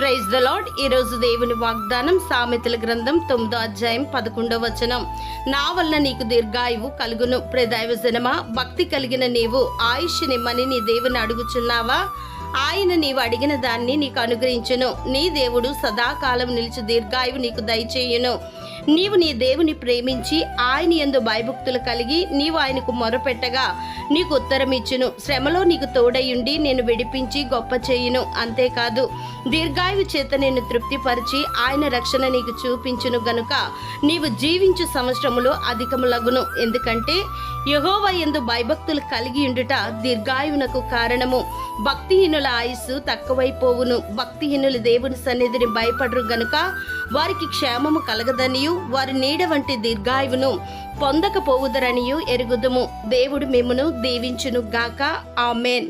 Praise the lord. ఈరోజు దేవుని వాగ్దానం సామెతల గ్రంథం 9వ అధ్యాయం 11వ వచనం. నా వలన నీకు దీర్ఘాయువు కలుగును. ప్రియదైవజనమా, భక్తి కలిగిన నీవు ఆయుష్ నిమ్మని నీ దేవుని అడుగుచున్నావా? ఆయన నీవు అడిగిన దాన్ని నీకు అనుగ్రహించును. నీ దేవుడు సదాకాలం నిలిచి దీర్ఘాయువు నీకు దయచేయును. నీవు నీ దేవుని ప్రేమించి ఆయన యందు భయభక్తులు కలిగి నీవు ఆయనకు మొరపెట్టగా నీకు ఉత్తరం ఇచ్చును. శ్రమలో నీకు తోడయుండి నేను విడిపించి గొప్ప చేయును. అంతేకాదు, దీర్ఘాయువు చేత నేను తృప్తిపరిచి ఆయన రక్షణ నీకు చూపించును గనుక నీవు జీవించు సంవత్సరములు అధికములగును. ఎందుకంటే యెహోవా యందు భయభక్తులు కలిగి ఉండుట దీర్ఘాయువునకు కారణము. భక్తిహీనుల ఆయుస్సు తక్కువైపోవును. భక్తిహీనులు దేవుని సన్నిధిని భయపడరు గనుక వారికి క్షేమము కలగదనియు వారి నీడ వంటి దీర్ఘాయువును పొందకపోవుదరనియు ఎరుగుదుము. దేవుడు మిమ్మును దీవించును గాక. ఆమేన్.